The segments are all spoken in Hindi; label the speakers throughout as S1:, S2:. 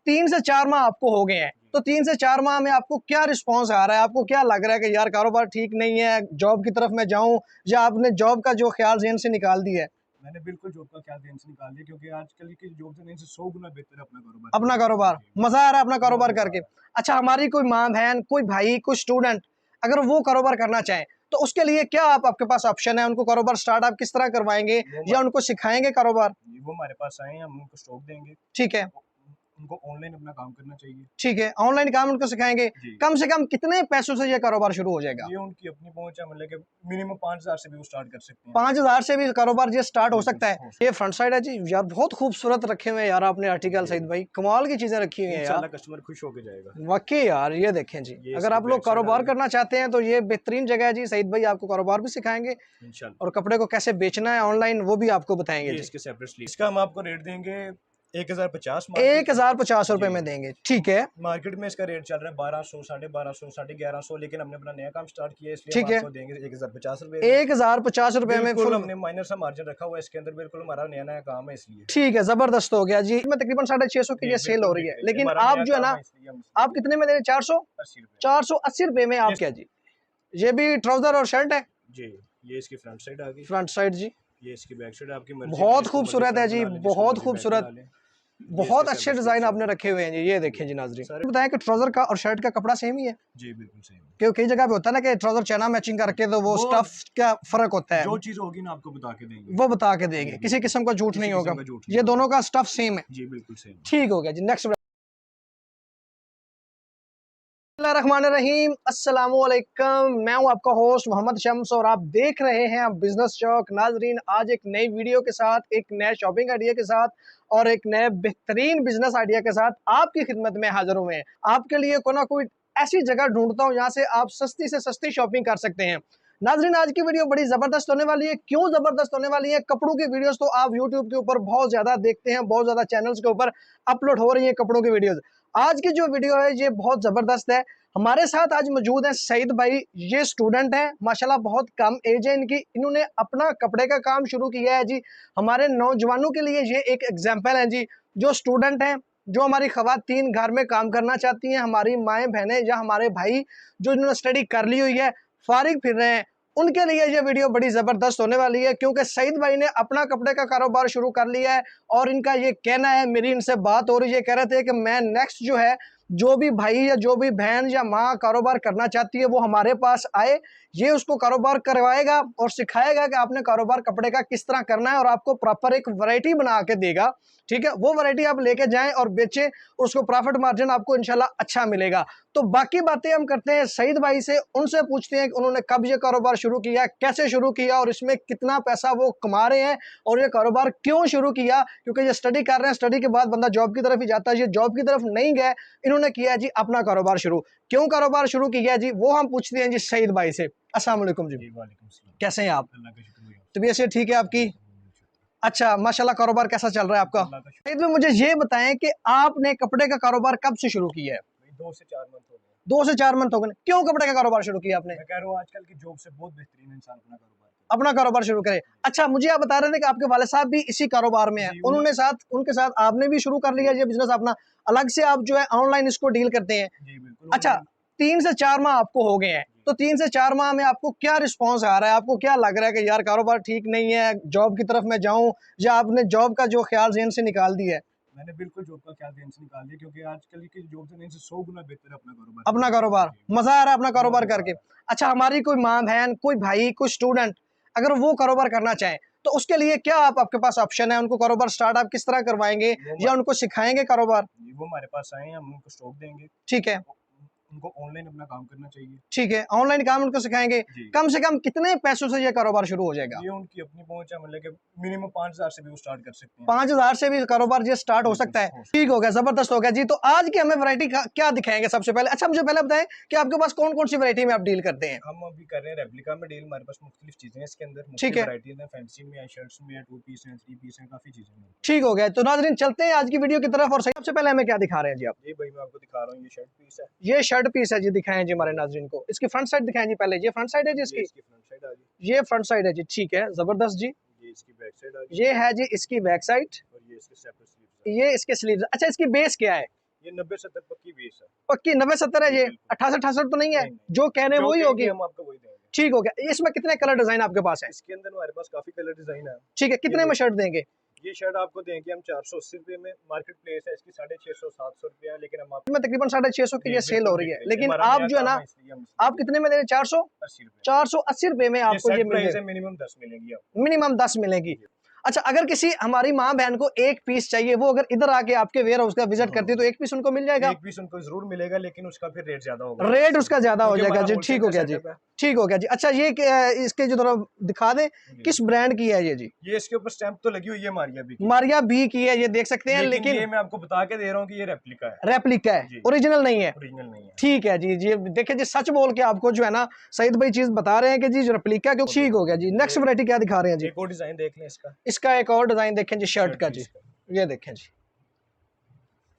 S1: 3 से 4 माह आपको हो गए हैं, तो 3 से 4 माह में आपको क्या रिस्पांस आ रहा है? आपको क्या लग रहा है कि यार कारोबार ठीक नहीं है, जॉब की तरफ मैं जाऊं, या आपने जॉब का जो ख्याल ज़हन से निकाल दिया है?
S2: मैंने बिल्कुल जॉब का ख्याल ज़हन से निकाल दिया, क्योंकि आजकल की जॉब से इनसे 100 गुना बेहतर है अपना कारोबार
S1: अपना
S2: करना।
S1: कारोबार,
S2: जी,
S1: मज़ा आ रहा है अपना
S2: बहुत
S1: कारोबार
S2: मज़ा आ
S1: करके।
S2: रहा है।
S1: अच्छा, हमारी कोई माँ बहन, कोई भाई, कोई स्टूडेंट अगर वो कारोबार करना चाहें, तो उसके लिए क्या आपके पास ऑप्शन है? उनको कारोबार स्टार्ट आप किस तरह करवाएँगे,
S2: वो
S1: या
S2: हमा
S1: उनको सिखाएँगे कारोबार?
S2: जी, वो हमारे पास आएँ, हम उनको स्टॉक देंगे।
S1: ठीक है।
S2: उनको ऑनलाइन अपना काम करना चाहिए।
S1: ठीक है, ऑनलाइन काम उनको सिखाएँगे।
S2: जी।
S1: कम से कम कितने पैसों से ये कारोबार शुरू हो जाएगा?
S2: ये उनकी अपनी पहुँच है, मतलब कि मिनिमम 5,000 से भी वो स्टार्ट कर सकते हैं।
S1: 5,000 से भी कारोबार ये स्टार्ट हो
S2: बिल्कुल,
S1: सकता है।
S2: हो
S1: ये
S2: सकता
S1: फ्रंट साइड है जी, यार बहुत खूबसूरत रखे हुए हैं यार आपने
S2: है।
S1: आर्टिकल
S2: जी।
S1: सईद भाई, कमाल की चीज़ें रखी हुई हैं यार।
S2: इंशाल्लाह कस्टमर खुश होके जाएगा।
S1: वाक़ई यार, ये देखें जी,
S2: ये
S1: अगर
S2: इसकी
S1: आप लोग
S2: बैक साइड आ
S1: कारोबार
S2: गई।
S1: करना चाहते हैं तो ये बेहतरीन जगह है जी, सईद भाई आपको कारोबार भी सिखाएँगे
S2: इंशाल्लाह।
S1: और कपड़े को कैसे बेचना है ऑनलाइन वो भी आपको बताएँगे
S2: ये
S1: जी।
S2: इसके सेपरेटली इसका हम आपको रेट देंगे 1050 मार्केट।
S1: 1050 रुपए
S2: जी।
S1: में देंगे, ठीक है,
S2: मार्केट में इसका रेट चल रहा है 1200, 1250, 1150, लेकिन हमने अपना नया काम स्टार्ट किया है, इसलिए हम
S1: ठीक है।
S2: आपको देंगे 1050 रुपए में।
S1: 1050 रुपए में
S2: बिल्कुल
S1: फुल,
S2: हमने माइनर सा मार्जिन रखा हुआ है इसके अंदर, बिल्कुल हमारा नया काम है इसलिए।
S1: ठीक है, ज़बरदस्त हो गया जी। में तकरीबन 650 की
S2: जी,
S1: ये सेल हो
S2: बिल्कुल
S1: रही
S2: बिक
S1: है,
S2: रही है।
S1: लेकिन
S2: हमारा
S1: आप
S2: नया
S1: जो है
S2: काम
S1: ना,
S2: है इसलिए हम इसलिए
S1: आप कितने में दे रहे हैं? 400?
S2: 80 रुपए में।
S1: 480 रुपए में
S2: ये
S1: आप क्या जी? ये भी ट्राउज़र और शर्ट है?
S2: जी, ये इसकी फ्रंट साइड आ गई।
S1: फ्रंट साइड जी,
S2: ये इसकी बैक साइड, आपकी मर्ज़ी है कि
S1: बहुत
S2: जिसको मर्ज़ी
S1: खूबसूरत है
S2: फ्रंट
S1: जी,
S2: बना लें, जिसको
S1: बहुत
S2: मर्ज़ी बैक
S1: खूबसूरत।
S2: बना लें। ये इसके
S1: बहुत अच्छे
S2: सेपरेट
S1: डिज़ाइन
S2: स्लीव्स आ
S1: आपने
S2: गई।
S1: रखे हुए हैं जी, ये देखें जी नाज़रीन।
S2: सारे
S1: बताएं कि ट्राउज़र का और शर्ट का कपड़ा सेम ही है?
S2: जी, बिल्कुल सेम।
S1: क्योंकि कई जगह पे होता है ना कि ट्राउज़र चना मैचिंग करके तो वो
S2: वो
S1: स्टफ़ का फ़र्क होता है,
S2: जो चीज़ होगी ना आपको बता के देंगे।
S1: वो बता के
S2: जी,
S1: देंगे, किसी
S2: बिल्कुल।
S1: किस्म का झूठ
S2: किसी
S1: नहीं
S2: किस्म
S1: होगा।
S2: का झूठ नहीं
S1: ये
S2: होगा।
S1: दोनों का स्टफ़ सेम है।
S2: जी, बिल्कुल सेम।
S1: ठीक हो गया जी, नेक्स्ट। बिस्मिल्लाहिर्रहमानिर्रहीम, अस्सलामुअलैकुम। मैं हूं आपका होस्ट मोहम्मद शम्स और आप देख रहे हैं बिजनेस चौक। नाजरीन, आज एक नई वीडियो के साथ, एक नए शॉपिंग आइडिया के साथ और एक नए बेहतरीन बिजनेस आइडिया के साथ आपकी खिदमत में हाजिर हुए हैं। आपके लिए कोई ना कोई ऐसी जगह ढूंढता हूं जहां से आप सस्ती से सस्ती शॉपिंग कर सकते हैं। नाजरीन, आज की वीडियो बड़ी जबरदस्त होने वाली है। क्यों जबरदस्त होने वाली है? कपड़ों की वीडियोस तो आप यूट्यूब के ऊपर बहुत ज्यादा देखते हैं, बहुत ज्यादा चैनल्स के ऊपर अपलोड हो रही है कपड़ों की वीडियोस। आज की जो वीडियो है ये बहुत ज़बरदस्त है। हमारे साथ आज मौजूद हैं सईद भाई। ये स्टूडेंट हैं, माशाल्लाह बहुत कम एज है इनकी। इन्होंने अपना कपड़े का काम शुरू किया है जी। हमारे नौजवानों के लिए ये एक एग्जाम्पल है जी। जो स्टूडेंट हैं, जो हमारी ख़वातीन घर में काम करना चाहती हैं, हमारी माएँ बहनें या हमारे भाई जो इन्होंने स्टडी कर ली हुई है, फारिग फिर रहे हैं, उनके लिए ये वीडियो बड़ी ज़बरदस्त होने वाली है। क्योंकि सईद भाई ने अपना कपड़े का कारोबार शुरू कर लिया है और इनका ये कहना है, मेरी इनसे बात हो रही है, कह रहे थे कि मैं नेक्स्ट जो है, जो भी भाई या जो भी बहन या माँ कारोबार करना चाहती है वो हमारे पास आए, ये उसको कारोबार करवाएगा और सिखाएगा कि आपने कारोबार कपड़े का किस तरह करना है और आपको प्रॉपर एक वैरायटी बना के देगा। ठीक है, वो वैरायटी आप लेके जाएं और बेचें, उसको प्रॉफिट मार्जिन आपको इंशाल्लाह अच्छा मिलेगा। तो बाकी बातें हम करते हैं सईद भाई से, उनसे पूछते हैं कि उन्होंने कब ये कारोबार शुरू किया, कैसे शुरू किया और इसमें कितना पैसा वो कमा रहे हैं और ये कारोबार क्यों शुरू किया। क्योंकि ये स्टडी कर रहे हैं, स्टडी के बाद बंदा जॉब की तरफ ही जाता है, ये जॉब की तरफ नहीं गए, इन्होंने किया जी अपना कारोबार शुरू। क्यों कारोबार शुरू किया जी, वो हम पूछते हैं जी सईद भाई से। अस्सलाम वालेकुम जी,
S2: जी, वालेकुम सलाम।
S1: कैसे हैं आप?
S2: अल्लाह का शुक्र है।
S1: तबीयत से ठीक है आपकी? अच्छा, माशाल्लाह कारोबार कैसा चल रहा है आपका?
S2: अल्लाह का शुक्र।
S1: सईद भाई, मुझे ये बताएं कि आपने कपड़े का कारोबार कब से शुरू किया है?
S2: भाई 2 से 4 मंथ हो गए।
S1: 2 से 4 मंथ हो गए। क्यों कपड़े का कारोबार शुरू किया आपने?
S2: मैं कह रहा हूँ आजकल की जॉब से बहुत बेहतरीन इंसान अपना कारोबार करे।
S1: अपना कारोबार शुरू करें। अच्छा, मुझे आप बता रहे थे कि आपके वाले साहब भी इसी कारोबार में हैं।
S2: जी,
S1: उनके साथ आपने भी शुरू कर लिया ये बिज़नेस अपना, अलग से आप जो है ऑनलाइन इसको डील करते हैं।
S2: जी, बिल्कुल
S1: अच्छा,
S2: ऑनलाइन।
S1: 3 से 4 माह आपको हो गए हैं, तो 3 से 4 माह में आपको क्या रिस्पॉन्स आ रहा है? आपको क्या लग रहा है कि यार कारोबार ठीक नहीं है, जॉब की तरफ मैं जाऊँ, या आपने जॉब का जो ख्याल ज़हन से निकाल दिया है?
S2: मैंने बिल्कुल जॉब का ख्याल ज़हन से निकाल दिया, क्योंकि आजकल की जॉब से इनसे 100 गुना बेहतर है अपना कारोबार
S1: अपना
S2: करना।
S1: कारोबार,
S2: जी,
S1: मज़ा आ रहा है अपना
S2: बहुत
S1: कारोबार
S2: मज़ा आ
S1: करके।
S2: रहा है।
S1: अच्छा, हमारी कोई माँ बहन, कोई भाई, कोई स्टूडेंट अगर वो कारोबार करना चाहें, तो उसके लिए क्या आपके पास ऑप्शन है? उनको कारोबार स्टार्ट आप किस तरह करवाएँगे,
S2: वो
S1: या
S2: हमा
S1: उनको सिखाएँगे कारोबार?
S2: जी, वो हमारे पास आएँ, हम उनको स्टॉक देंगे।
S1: ठीक है।
S2: उनको ऑनलाइन अपना काम करना चाहिए।
S1: ठीक है, ऑनलाइन काम उनको सिखाएँगे।
S2: जी।
S1: कम से कम कितने पैसों से ये कारोबार शुरू हो जाएगा?
S2: ये उनकी अपनी पहुँच है, मतलब कि मिनिमम 5,000 से भी वो स्टार्ट कर सकते हैं।
S1: 5,000 से भी कारोबार ये स्टार्ट हो
S2: बिल्कुल
S1: सकता है।
S2: हो सकता
S1: ठीक हो गया, ज़बरदस्त हो गया जी। तो आज की हमें वैरायटी का क्या दिखाएँगे सबसे पहले? अच्छा, मुझे पहले बताएँ कि आपके पास कौन-कौन सी वैरायटी में आप डील करते हैं?
S2: है। हम अभी कर रहे हैं रेप्लिका में डील, हमारे पास मुख्तलिफ चीज़ें हैं इसके अंदर,
S1: ठीक
S2: मुख्तलिफ
S1: है,
S2: वैराइटीज़ हैं, फैंसी में है, शर्ट्स में है, 2 पीस हैं, 3 पीस हैं, काफ़ी चीज़ें हैं मेरे
S1: ठीक हो गया। तो नाज़रीन, चलते हैं आज की वीडियो की तरफ और सबसे पहले हमें क्या दिखा रहे हैं जी आप?
S2: पास। जी भाई, मैं आपको दिखा रहा हूँ, ये शर्ट पीस है।
S1: ये शर्ट पीस है जी, दिखाएँ जी हमारे नाज़रीन को। इसकी फ्रंट साइड दिखाएँ जी पहले। ये फ्रंट साइड है जी
S2: ये
S1: इसकी?
S2: इसकी फ्रंट साइड आ गई।
S1: ये फ्रंट साइड है जी, ठीक है, ज़बरदस्त जी।
S2: ये इसकी बैक साइड आ गई।
S1: ये है जी इसकी बैक साइड,
S2: और ये इसके सेपरेट स्लीव्स आ गई।
S1: ये इसके स्लीव्स। अच्छा, इसकी बेस क्या है?
S2: ये 90-70 पक्की 20 है।
S1: पक्की 90-70 है ये,
S2: बिल्कुल।
S1: 68-68 तो नहीं है?
S2: नहीं,
S1: जो कहने
S2: जो
S1: वही
S2: कहेंगे
S1: होगी।
S2: हम आपको वही देंगे।
S1: ठीक हो गया। इसमें कितने कलर डिजाइन आपके पास है?
S2: इसके अंदर हमारे पास काफी कलर डिजाइन है।
S1: ठीक है, कितने में शर्ट देंगे?
S2: ये शर्ट आपको देंगे हम 480 रुपए में। मार्केट प्लेस है इसकी 650-700 रुपया है, लेकिन हम आपको
S1: में तकरीबन 650 की
S2: जी,
S1: ये सेल हो
S2: बिल्कुल,
S1: रही है,
S2: बिल्कुल।
S1: लेकिन
S2: हमारा
S1: आप
S2: नया
S1: जो है
S2: काम
S1: ना,
S2: है, इसलिए हम इसलिए
S1: आप कितने में दे रहे हैं? 400
S2: 80 रुपए।
S1: 480 रुपए में
S2: ये
S1: आपको ये
S2: सेट
S1: मिल
S2: प्राइस
S1: जाएगा।
S2: है, मिनिमम 10 मिलेंगी आपको।
S1: मिनिमम 10 मिलेगी। अच्छा, अगर किसी हमारी माँ बहन को एक पीस चाहिए, वो अगर इधर आके आपके वेयर हाउस का विजिट करती है, तो एक पीस उनको मिल जाएगा?
S2: एक पीस उनको जरूर मिलेगा, लेकिन उसका फिर रेट ज्यादा होगा।
S1: रेट उसका ज्यादा हो
S2: क्योंकि
S1: जाएगा
S2: हमारा
S1: जी।
S2: wholesale
S1: ठीक हो
S2: का
S1: गया जी,
S2: setup है।
S1: ठीक हो गया जी। अच्छा, ये इसके जो तरफ दिखा दें, किस ब्रांड की है ये जी?
S2: ये इसके ऊपर स्टैंप तो लगी हुई है मारिया भी की।
S1: मारिया बी की है, ये देख सकते हैं,
S2: लेकिन ये
S1: लेकिन
S2: मैं आपको बता के दे रहा हूँ कि ये रेप्लिका है,
S1: रेप्लिका है,
S2: जी।
S1: ओरिजिनल नहीं है।
S2: ओरिजिनल नहीं है।
S1: ठीक है जी। जी देखिए जी, सच बोल के आपको जो है ना सईद भाई चीज बता रहे हैं कि जी जो रेप्लिका के। ठीक हो गया जी। नेक्स्ट वैरायटी क्या दिखा रहे हैं जी?
S2: एक और डिजाइन देख लें इसका।
S1: इसका एक और डिजाइन देखें जी, शर्ट का जी। ये देखें जी,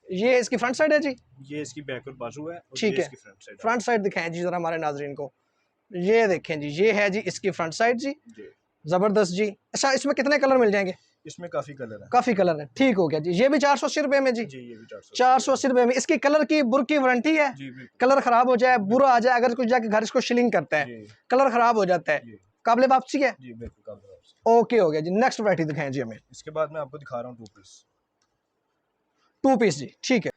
S1: ये इसकी फ्रंट साइड है जी।
S2: ये इसकी बैक और बाजू है और
S1: ठीक
S2: ये
S1: है,
S2: इसकी फ्रंट साइड
S1: फ्रंट साइड दिखाएं जी जरा हमारे नाजरीन को। ये देखें जी, ये है जी इसकी फ्रंट साइड जी।
S2: जी।
S1: जबरदस्त जी। अच्छा, इसमें कितने कलर मिल जाएंगे?
S2: इसमें काफी कलर है।
S1: काफी कलर है। ठीक हो गया जी। ये भी 480 रुपए में जी।
S2: जी, ये भी 400
S1: 480 रुपए में। इसकी कलर की बुर की वारंटी है?
S2: जी बिल्कुल।
S1: कलर खराब हो जाए, बुरा आ जाए, अगर कुछ जाके घर इसको शिलिंग करता है,
S2: जी
S1: कलर खराब हो जाता है,
S2: जी
S1: काबिले वापसी है?
S2: जी बिल्कुल काफी आपसे।
S1: ओके हो गया जी। नेक्स्ट वैरायटी दिखाएं जी हमें।
S2: इसके बाद मैं आपको दिखा रहा हूँ 2 पीस।
S1: 2 पीस जी, ठीक है।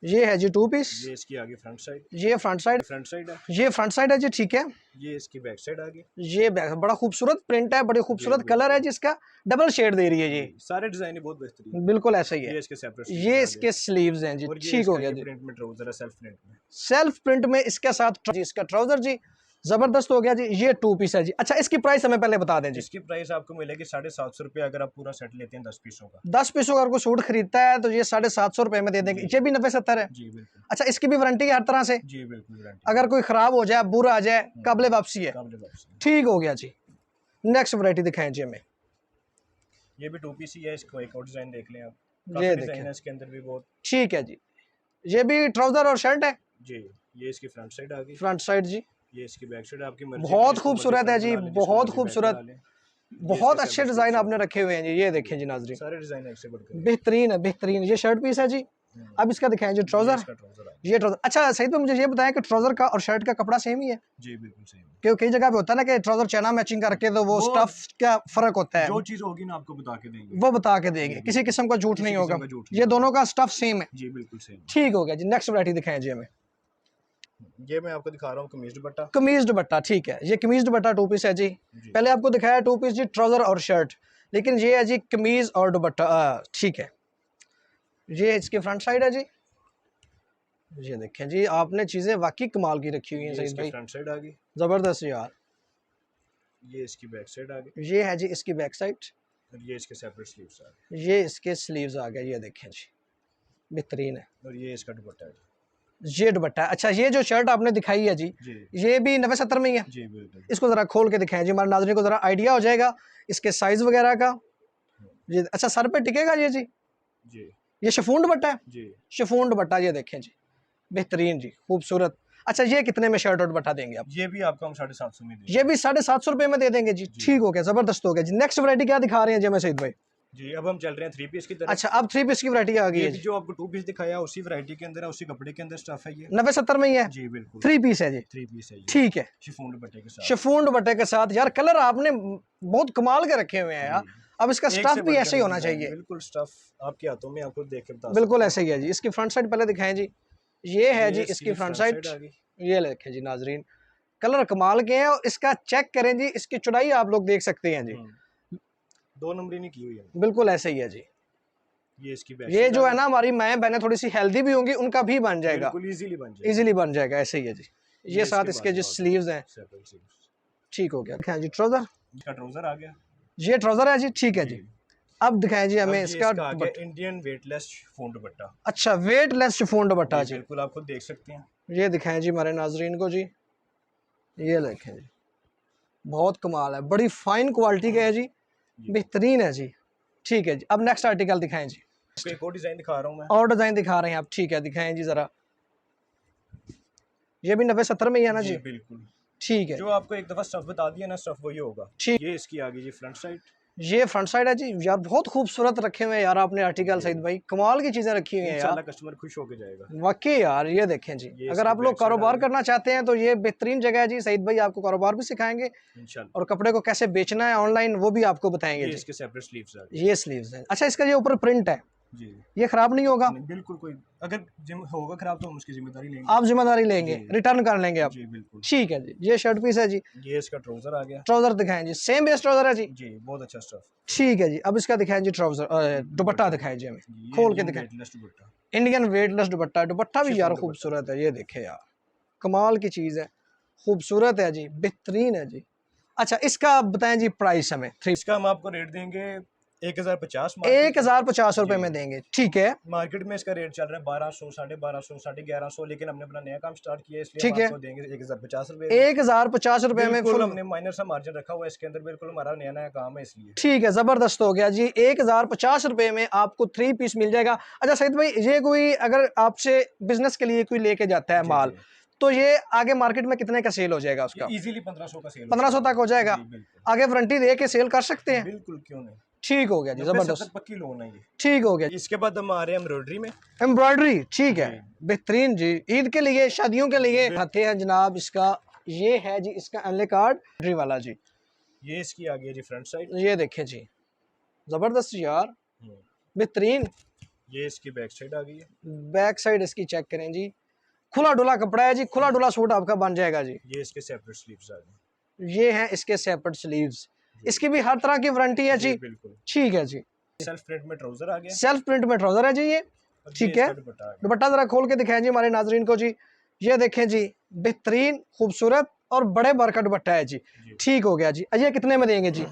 S1: ये है जी 2 पीस।
S2: ये इसकी आगे फ्रंट साइड,
S1: ये फ्रंट साइड,
S2: फ्रंट साइड है।
S1: ये फ्रंट साइड है जी, ठीक है।
S2: ये इसकी बैक साइड आगे।
S1: ये बड़ा खूबसूरत प्रिंट है, बड़ी खूबसूरत
S2: बिल्कुल।
S1: कलर है जिसका, डबल शेड दे रही है ये।
S2: सारे डिजाइन ही बहुत बेहतरीन है।
S1: बिल्कुल ऐसा ही है।
S2: ये इसके सेपरेट
S1: ये इसके स्लीव्स हैं जी।
S2: और ये
S1: ठीक हो
S2: इसका
S1: गया
S2: ये
S1: जी।
S2: प्रिंट में ट्राउजर है, सेल्फ प्रिंट में।
S1: सेल्फ प्रिंट में इसके साथ जी इसका ट्राउजर जी, जबरदस्त हो गया जी। ये 2 पीस है जी। अच्छा, इसकी प्राइस हमें पहले बता दें जी।
S2: इसकी प्राइस आपको मिलेगी 750 रुपये अगर आप पूरा सेट लेते हैं 10 पीसों का।
S1: 10 पीसों का अगर कोई सूट खरीदता है तो ये 750 रुपए में दे देंगे। ये भी 90-70 है?
S2: जी बिल्कुल।
S1: अच्छा, इसकी भी वारंटी है हर तरह से?
S2: जी बिल्कुल गारंटी।
S1: अगर कोई खराब हो जाए, बुरा आ जाए, काबिले वापसी है?
S2: काबिल वापसी।
S1: ठीक हो गया जी। नेक्स्ट वैरायटी दिखाएं जी हमें।
S2: ये भी 2 पीस ही है, इसको एक और डिजाइन देख लें आप।
S1: ये
S2: काफी
S1: देखें।
S2: डिजाइन है इसके अंदर भी बहुत।
S1: ठीक है जी। ये भी ट्राउजर और शर्ट है?
S2: जी, ये इसकी फ्रंट साइड आ गई।
S1: फ्रंट साइड जी,
S2: ये इसकी बैक साइड आपकी मर्जी।
S1: बहुत खूबसूरत है जी, बहुत खूबसूरत। बहुत अच्छे डिजाइन आपने रखे हुए हैं जी। ये देखें जी नाजरीन,
S2: सारे डिजाइन एक से बढ़कर।
S1: बेहतरीन है, बेहतरीन। ये शर्ट पीस है जी। अब इसका दिखाएं जी ट्राउजर।
S2: इसका ट्राउजर है।
S1: ये ट्राउजर। अच्छा सही, तो मुझे ये बताएं कि ट्राउजर का और शर्ट का कपड़ा सेम ही है?
S2: जी बिल्कुल सेम।
S1: क्योंकि कई जगह पे होता है ना कि ट्राउजर चैना मैचिंग करके, तो वो स्टफ का फर्क होता है।
S2: जो चीज होगी ना आपको बता के देंगे।
S1: वो बता के देंगे, किसी किस्म का झूठ नहीं होगा। ये दोनों का स्टफ सेम है?
S2: जी बिल्कुल सेम।
S1: ठीक हो गया जी। नेक्स्ट वैरायटी दिखाएं जी हमें।
S2: ये मैं आपको दिखा रहा हूँ कमीज दुपट्टा।
S1: कमीज दुपट्टा, ठीक है। ये कमीज दुपट्टा 2 पीस है जी।
S2: जी।
S1: पहले आपको दिखाया 2 पीस जी, ट्राउजर और शर्ट, लेकिन ये है जी कमीज और दुपट्टा। ठीक है। ये इसकी फ्रंट साइड है जी। ये देखें जी, आपने चीजें वाकई कमाल की रखी हुई हैं
S2: ये
S1: सईद
S2: इसकी
S1: भाई,
S2: फ्रंट साइड आ गई।
S1: जबरदस्त यार।
S2: ये इसकी बैक साइड आ गई
S1: ये है जी इसकी बैक साइड।
S2: और ये इसके सेपरेट स्लीव्स आ गए
S1: ये इसके स्लीव्स आ गए। ये देखें जी, बेहतरीन है।
S2: और ये इसका दुपट्टा है।
S1: ये दुपट्टा है। अच्छा, ये जो शर्ट आपने दिखाई है जी,
S2: जी
S1: ये भी 90-70 में ही है?
S2: जी बिल्कुल।
S1: इसको जरा खोल के दिखाएं जी, हमारे नाज़रीन को जरा आइडिया हो जाएगा इसके साइज वगैरह का। ये अच्छा, सर पे टिकेगा ये जी?
S2: जी
S1: ये शिफॉन दुपट्टा है?
S2: जी
S1: शिफॉन दुपट्टा, ये देखें जी, बेहतरीन जी, खूबसूरत। अच्छा, ये कितने में शर्ट और दुपट्टा देंगे आप?
S2: ये भी आपको हम 750 में देंगे।
S1: ये भी 750 रुपए में दे देंगे जी। ठीक हो गया, जबरदस्त हो गया जी। नेक्स्ट वैरायटी क्या दिखा रहे हैं जी हमें सईद भाई?
S2: जी, अब हम चल रहे हैं 3 पीस की तरफ।
S1: अच्छा, अब 3 पीस की वैरायटी आ गई
S2: ये
S1: है
S2: भी
S1: जी।
S2: जो आपको 2 पीस दिखाया उसी वैरायटी के अंदर है, उसी कपड़े के अंदर स्टफ है ये।
S1: 90-70 में ही है?
S2: जी बिल्कुल।
S1: 3 पीस है जी।
S2: 3 पीस है ये।
S1: ठीक है।
S2: शिफॉन दुपट्टे के साथ।
S1: शिफॉन दुपट्टे के साथ। यार कलर आपने बहुत कमाल के रखे हुए हैं यार। अब इसका
S2: एक
S1: स्टफ
S2: से
S1: भी
S2: बढ़कर
S1: ऐसे ही होना
S2: डिजाइन,
S1: चाहिए।
S2: बिल्कुल स्टफ आपके हाथों में, आपको देख के बता
S1: बिल्कुल ऐसे ही है जी। इसकी फ्रंट साइड पहले दिखाएं जी। ये है जी इसकी फ्रंट साइड।
S2: आ गई।
S1: ये देखें जी नाजरीन, कलर कमाल के हैं। और इसका चेक करें जी, इसकी चौड़ाई आप लोग देख सकते हैं जी,
S2: 2 नंबरी नहीं की हुई है।
S1: बिल्कुल ऐसे ही है जी।
S2: ये इसकी बैक
S1: ये जो है ना, हमारी माएँ बहनें थोड़ी सी हेल्दी भी होंगी, उनका भी बन जाएगा,
S2: बिल्कुल इजीली बन जाएगा।
S1: इजीली बन जाएगा। ऐसे ही है जी। ये साथ इसके जो स्लीव्स हैं।
S2: Separate sleeves.
S1: ठीक हो गया। दिखाएं जी ट्राउजर।
S2: इसका ट्राउजर आ गया।
S1: ये ट्राउजर है जी, ठीक है जी। अब दिखाएं जी हमें
S2: अब ये
S1: इसका
S2: इसका आ गया इंडियन वेटलेस शिफॉन दुपट्टा।
S1: अच्छा, वेटलेस शिफॉन दुपट्टा जी।
S2: बिल्कुल, आप खुद देख सकते हैं।
S1: ये दिखाएं जी हमारे नाजरीन को जी। ये देखें जी, बहुत कमाल है, बड़ी फाइन क्वालिटी का है जी, बेहतरीन है जी। ठीक है जी। अब नेक्स्ट आर्टिकल दिखाएं जी।
S2: इसको एक और डिजाइन दिखा रहा हूँ मैं।
S1: और डिजाइन दिखा रहे हैं आप? ठीक है, दिखाएं जी जरा। ये भी 90-70 में ही है ना जी?
S2: बिल्कुल।
S1: ठीक है।
S2: जो आपको एक दफा स्टफ बता दिया ना, स्टफ वही होगा।
S1: ठीक।
S2: ये इसकी आ गई जी फ्रंट साइड।
S1: ये फ्रंट साइड है जी यार, बहुत खूबसूरत रखे हुए हैं यार आपने आर्टिकल सईद भाई, कमाल की चीजें रखी हुई हैं यार।
S2: इंशाल्लाह कस्टमर खुश होके जाएगा।
S1: वाकई यार ये देखें जी,
S2: ये
S1: अगर
S2: इसकी
S1: आप लोग
S2: बैक साइड आ
S1: कारोबार
S2: गई
S1: करना चाहते हैं तो ये बेहतरीन जगह है जी। सईद भाई आपको कारोबार भी सिखाएंगे
S2: इंशाल्लाह।
S1: और कपड़े को कैसे बेचना है ऑनलाइन वो भी आपको बताएंगे
S2: ये
S1: जी।
S2: इसके सेपरेट स्लीव्स आ गए।
S1: ये स्लीव्स हैं। अच्छा, इसका ये ऊपर प्रिंट है,
S2: जी
S1: ये खराब नहीं होगा?
S2: नहीं, बिल्कुल कोई अगर जिम होगा खराब तो हम उसकी जिम्मेदारी लेंगे।
S1: आप जिम्मेदारी लेंगे,
S2: जी
S1: रिटर्न कर लेंगे आप?
S2: जी बिल्कुल।
S1: ठीक है जी। ये शर्ट पीस है जी,
S2: ये इसका ट्राउजर आ गया।
S1: ट्राउजर दिखाएं जी, सेम बेस ट्राउजर है जी।
S2: जी बहुत अच्छा स्टफ।
S1: ठीक है जी। अब इसका दिखाएं जी ट्राउजर, दुपट्टा दिखाएं जी हमें,
S2: ये
S1: खोल के
S2: इंडियन
S1: दिखाएं।
S2: वेटलेस दुपट्टा।
S1: इंडियन वेटलेस दुपट्टा, दुपट्टा भी यार
S2: शिफॉन दुपट्टा।
S1: खूबसूरत है, ये देखे यार, कमाल की चीज़ है, खूबसूरत है जी, बेहतरीन है जी। अच्छा, इसका आप बताएं जी प्राइस हमें।
S2: इसका हम आपको रेट देंगे 1050।
S1: 1050 रुपए
S2: जी।
S1: में देंगे, ठीक है।
S2: मार्केट में इसका रेट चल रहा है 1200, 1250, 1150, लेकिन हमने अपना नया काम स्टार्ट किया है इसलिए
S1: ठीक
S2: हम
S1: है,
S2: आपको देंगे 1050 रुपए।
S1: 1050 रुपए में
S2: बिल्कुल
S1: फुल।
S2: हमने माइनर सा मार्जिन रखा हुआ है इसके अंदर, बिल्कुल हमारा नया नया काम है इसलिए।
S1: ठीक है, जबरदस्त हो गया जी। 1050 रुपए में आपको 3 पीस मिल जाएगा। अच्छा सईद भाई, ये कोई अगर आपसे बिजनेस के लिए कोई लेके जाता है
S2: जी
S1: माल,
S2: जी।
S1: तो ये आगे मार्केट में कितने का सेल हो जाएगा
S2: ये
S1: उसका?
S2: इजीली 1500 का सेल
S1: 1500 तक हो जाएगा?
S2: जी बिल्कुल।
S1: आगे वारंटी दे के सेल कर सकते हैं?
S2: बिल्कुल क्यों नहीं।
S1: ठीक हो गया जी,
S2: 90-70
S1: जबरदस्त,
S2: पक्की लोन है ये।
S1: ठीक हो गया।
S2: इसके बाद हम आ रहे हैं एम्ब्रॉयडरी में।
S1: एम्ब्रॉयडरी, ठीक है,
S2: जी।
S1: बेहतरीन जी। ईद के लिए, शादियों के लिए आते हैं जनाब। इसका ये है जी, इसका एनले कार्ड वाला जी।
S2: ये इसकी आ गई है जी फ्रंट साइड।
S1: ये देखें जी, जबरदस्त यार, बेहतरीन।
S2: ये इसकी बैक साइड आ गई है।
S1: बैक साइड इसकी चेक करें जी, खुला डुला कपड़ा है जी, खुला डुला सूट आपका बन जाएगा जी।
S2: ये इसके सेपरेट स्लीव्स आ गए।
S1: ये हैं इसके सेपरेट स्लीव्स, इसकी भी हर तरह की वारंटी है जी।
S2: बिल्कुल।
S1: ठीक है जी।
S2: सेल्फ प्रिंट में ट्राउजर आ गया।
S1: सेल्फ प्रिंट में ट्राउजर है जी ये,
S2: और ये
S1: ठीक है।
S2: इसका दुपट्टा आ गया।
S1: दुपट्टा जरा खोल के दिखाएं जी हमारे नाजरीन को जी। ये देखें जी, बेहतरीन खूबसूरत और बड़े बार का दुपट्टा है जी। ठीक हो गया जी। ये कितने में देंगे जी?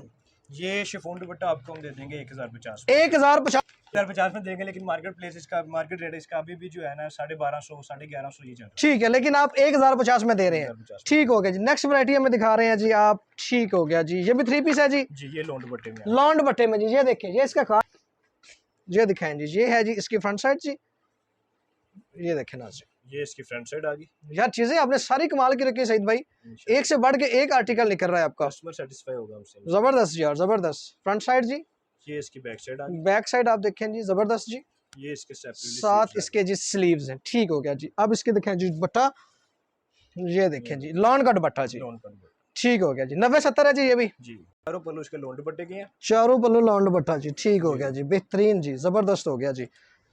S2: ये शिफॉन दुपट्टा आपको हम दे देंगे 1050।
S1: 1050
S2: 1050 में देंगे, लेकिन मार्केट प्लेस इसका मार्केट रेट इसका अभी भी जो है ना 1250, 1150 ये चल रहा है।
S1: ठीक है, लेकिन आप 1050 में दे रहे हैं।
S2: 1050।
S1: ठीक हो गया जी। नेक्स्ट वैरायटी हमें दिखा रहे हैं जी आप। ठीक हो गया जी। ये भी 3 पीस है जी।
S2: जी ये लॉन्ग दुपट्टे में।
S1: लॉन्ड दुपट्टे में जी। ये देखें, ये इसका कार्ड, ये दिखाएं जी। ये है जी इसकी फ्रंट साइड जी, ये देखें ना जी।
S2: ये इसकी फ्रंट साइड आ गई।
S1: यार चीजें आपने सारी कमाल की रखी है सईद भाई, एक से बढ़ के एक आर्टिकल निकल रहा है आपका,
S2: कस्टमर सेटिस्फाई होगा हमसे।
S1: जबरदस्त यार, जबरदस्त। फ्रंट साइड जी,
S2: ये इसकी बैक साइड आ गई।
S1: बैक साइड आप देखें जी, जबरदस्त जी।
S2: ये इसके सेपरेटली
S1: साथ इसके जी स्लीव्स हैं। ठीक हो गया जी। अब इसके देखें जी दुपट्टा, ये देखें जी लॉन का दुपट्टा जी।
S2: लॉन्ग दुपट्टा।
S1: ठीक हो गया जी। 90-70 है जी ये भी।
S2: जी चारों पल्लू इसके लॉन्ग दुपट्टे के हैं।
S1: चारों पल्लू लॉन दुपट्टा जी। ठीक हो गया जी, बेहतरीन जी, जबरदस्त हो गया जी।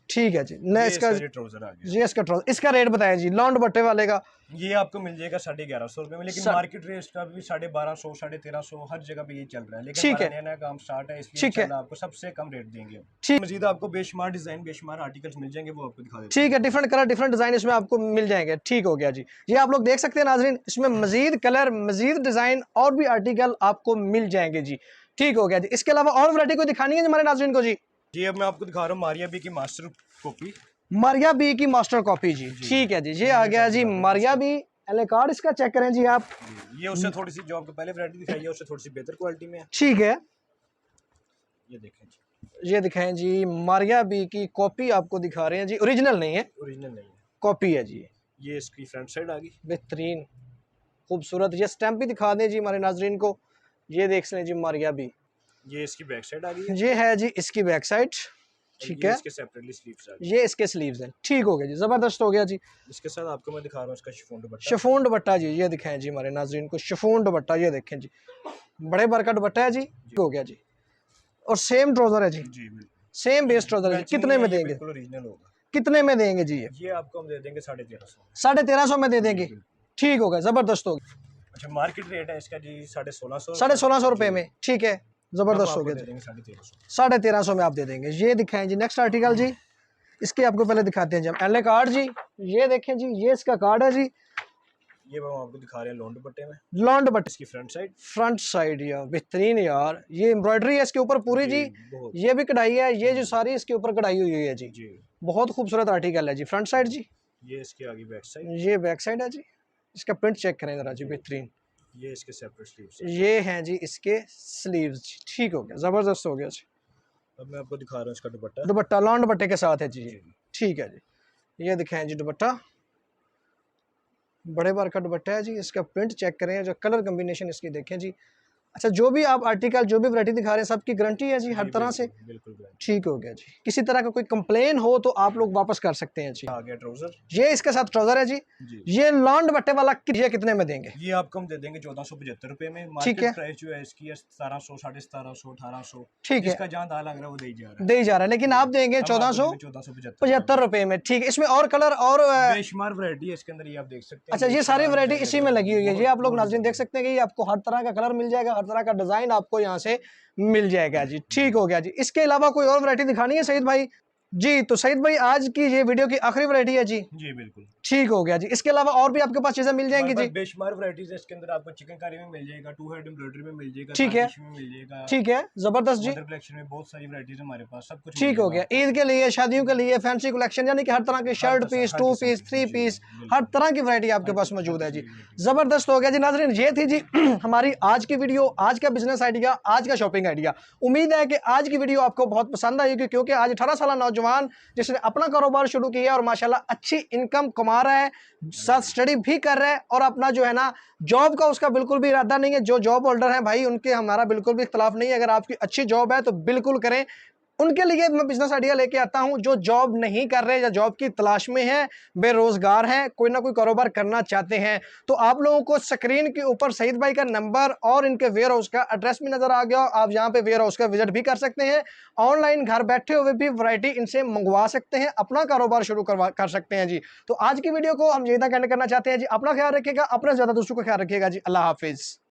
S1: ठीक है जी। न
S2: ये
S1: इसका
S2: ट्राउजर आ गया।
S1: जी, इसका ट्राउजर, इसका रेट बताएं जी लॉन दुपट्टे वाले का।
S2: ये आपको मिल जाएगा 1150 रुपए में, लेकिन मार्केट रेट का भी 1250, 1350 हर जगह पे ये चल रहा है, लेकिन
S1: ठीक है,
S2: हमारा नया नया काम स्टार्ट है इसलिए
S1: ठीक है,
S2: इंशाल्लाह आपको सबसे कम रेट देंगे।
S1: ठीक।
S2: मजीद आपको बेशुमार डिजाइन, बेशुमार आर्टिकल्स मिल जाएंगे, वो आपको दिखा देते
S1: ठीक है, डिफरेंट कलर डिफरेंट डिजाइन इसमें आपको मिल जाएंगे। ठीक हो गया जी। ये आप लोग देख सकते हैं नाजरीन, इसमें मजीद कलर, मजीद डिजाइन और भी आर्टिकल आपको मिल जाएंगे जी। ठीक हो गया जी। इसके अलावा और वैरायटी को दिखानी है हमारे नाजरीन को जी।
S2: जी अब मैं आपको दिखा रहा हूँ मारिया बी की मास्टर कॉपी।
S1: मारिया बी की मास्टर कॉपी जी। ठीक है जी। ये आ गया जी मारिया बी एल कार्ड, इसका चेक करें जी आप।
S2: ये उससे थोड़ी सी, जो आपको पहले वैरायटी दिखाई है उससे थोड़ी सी बेहतर क्वालिटी में है।
S1: ठीक है,
S2: ये देखें जी,
S1: ये दिखाएं जी मारिया बी की कॉपी आपको दिखा रहे हैं जी, ओरिजिनल नहीं है,
S2: ओरिजिनल नहीं है,
S1: कॉपी है जी।
S2: ये इसकी फ्रंट साइड आ गई।
S1: बेहतरीन खूबसूरत। ये स्टैम्प भी दिखा दें जी हमारे नाजरीन को। ये देख लें जी मारिया बी।
S2: ये इसकी बैक साइड आ गई है।
S1: ये है जी इसकी बैक साइड। ठीक
S2: ये
S1: है,
S2: इसके सेपरेटली स्लीव्स आ गई।
S1: ये इसके स्लीव्स हैं। ठीक हो गया जी, जबरदस्त हो गया जी।
S2: इसके साथ आपको मैं दिखा रहा हूँ इसका शिफॉन दुपट्टा।
S1: शिफॉन दुपट्टा जी, ये दिखाएं जी हमारे नाजरीन को, शिफॉन दुपट्टा ये देखें जी, बड़े बार का दुपट्टा है जी। हो गया जी। और सेम ट्राउजर है जी,
S2: जी बिल्कुल
S1: सेम बेस ट्राउजर है जी। कितने में देंगे?
S2: बिल्कुल ओरिजिनल होगा।
S1: कितने में देंगे जी?
S2: ये आपको हम दे देंगे 1350।
S1: 1350 में दे देंगे। ठीक हो गया, जबरदस्त हो गया।
S2: अच्छा मार्केट रेट है इसका जी 1650।
S1: 1650 रुपए में। ठीक है, जबरदस्त हो गया जी।
S2: 1350।
S1: 1350 में आप दे देंगे। ये दिखाएं जी नेक्स्ट आर्टिकल जी। इसके आपको पहले दिखाते हैं जी हम एल कार्ड जी। ये देखें जी, ये इसका कार्ड है जी।
S2: ये हम आपको दिखा रहे हैं लॉन्ग दुपट्टे में।
S1: लॉन्ड बट
S2: इसकी फ्रंट साइड।
S1: फ्रंट साइड यार बेहतरीन यार। ये एम्ब्रॉयडरी है इसके ऊपर पूरी जी। ये भी कढ़ाई है, ये जो सारी इसके ऊपर कढ़ाई हुई है जी। बहुत खूबसूरत आर्टिकल है जी। फ्रंट साइड जी,
S2: ये इसकी आगे बैक साइड।
S1: ये बैक साइड है जी। इसका प्रिंट चेक करें जरा जी, बेहतरीन।
S2: ये इसके सेपरेट स्लीव्स।
S1: ये हैं जी इसके स्लीव्स जी। ठीक हो गया, जबरदस्त हो गया जी।
S2: अब मैं आपको दिखा रहा हूँ इसका दुपट्टा।
S1: दुपट्टा लॉन्ड दुपट्टे के साथ है जी। ठीक है जी। ये दिखाएं जी दुपट्टा, बड़े बार का दुपट्टा है जी। इसका प्रिंट चेक करें, जो कलर कम्बिनेशन इसकी देखें जी, अच्छा, जो भी आप आर्टिकल जो भी वैरायटी दिखा रहे हैं सबकी गारंटी है जी हर तरह से?
S2: बिल्कुल guarantee।
S1: ठीक हो गया जी। किसी तरह का कोई कंप्लेन हो तो आप लोग वापस कर सकते हैं जी।
S2: आ गया ट्राउजर
S1: ये इसके साथ ट्राउजर है जी।
S2: जी।
S1: ये लॉन दुपट्टे वाला ये कितने में देंगे?
S2: ये आपको हम दे देंगे 1475 में।
S1: ठीक है।
S2: मार्केट प्राइस जो है इसकी है 1700, 1750, 1800।
S1: ठीक है,
S2: जिसका जहाँ दाल लग रहा है वो दे ही जा रहा है।
S1: दे ही जा रहा है, लेकिन आप देंगे
S2: हम आपको
S1: 1475
S2: 1475
S1: रुपए में। ठीक है, इसमें और कलर और
S2: बेशुमार वैरायटी है इसके अंदर, ये आप देख सकते हैं।
S1: अच्छा, ये सारी
S2: बेशुमार
S1: वैरायटी
S2: डिजाइन
S1: इसी में लगी हुई है। ये आप लोग
S2: बहुत
S1: नाज़रीन देख
S2: डिजाइन
S1: सकते हैं कि ये आपको हर तरह का कलर मिल जाएगा, हर तरह का डिजाइन आपको यहाँ से मिल जाएगा जी। ठीक हो गया जी। इसके अलावा कोई और वैरायटी दिखानी है सईद भाई जी? तो सईद भाई आज की ये वीडियो की आखिरी वैरायटी है जी।
S2: जी बिल्कुल।
S1: ठीक हो गया जी। इसके अलावा और भी आपके पास चीजें मिल जाएंगी
S2: हमारे
S1: जी?
S2: पास बेशुमार वैराइटीज है इसके अंदर। आपको चिकनकारी में मिल जाएगा, टू हेड एम्ब्रॉयडरी में मिल जाएगा,
S1: ठीक है,
S2: तांतिश में मिल जाएगा,
S1: ठीक है, जबरदस्त जी।
S2: मदर कलेक्शन में बहुत सारी वैराइटीज है हमारे पास, सब कुछ मिल
S1: ठीक हो
S2: जाएगा
S1: गया।
S2: आपको।
S1: ईद के लिए, शादियों के लिए, फैंसी कलेक्शन, यानी कि हर तरह के शर्ट पीस,
S2: हर
S1: टू
S2: किस्म
S1: पीस,
S2: की
S1: थ्री
S2: जी,
S1: पीस,
S2: बिल्कुल।
S1: हर तरह की वैरायटी आपके
S2: हर
S1: पास
S2: हर
S1: मौजूद है
S2: किस्म
S1: जी।
S2: की वैरायटी।
S1: जबरदस्त हो गया जी। नाज़रीन ये थी जी हमारी आज की वीडियो, आज का बिजनेस आइडिया, आज का शॉपिंग आइडिया। उम्मीद है कि आज की वीडियो आपको बहुत पसंद आएगी, क्योंकि आज 18 साल नौजवान जिसने अपना कारोबार शुरू किया और माशाल्लाह अच्छी इनकम कमा रहा है, साथ स्टडी भी कर रहा है, और अपना जो है ना जॉब का उसका बिल्कुल भी इरादा नहीं है। जो जॉब होल्डर है भाई, उनके हमारा बिल्कुल भी इख्तलाफ नहीं है। अगर आपकी अच्छी जॉब है तो बिल्कुल करें। उनके लिए मैं बिजनेस आइडिया लेके आता हूं जो जॉब नहीं कर रहे या जॉब की तलाश में हैं, बेरोजगार हैं, कोई ना कोई कारोबार करना चाहते हैं। तो आप लोगों को स्क्रीन के ऊपर सईद भाई का नंबर और इनके वेयर हाउस का एड्रेस भी नजर आ गया। आप यहां पे वेयर हाउस का विजिट भी कर सकते हैं। ऑनलाइन घर बैठे हुए भी वैरायटी इनसे मंगवा सकते हैं, अपना कारोबार शुरू कर सकते हैं जी। तो आज की वीडियो को हम यहीं तक एंड करना चाहते हैं जी। अपना ख्याल रखिएगा, अपने ज्यादा दोस्तों का ख्याल रखिएगा जी। अल्लाह हाफिज।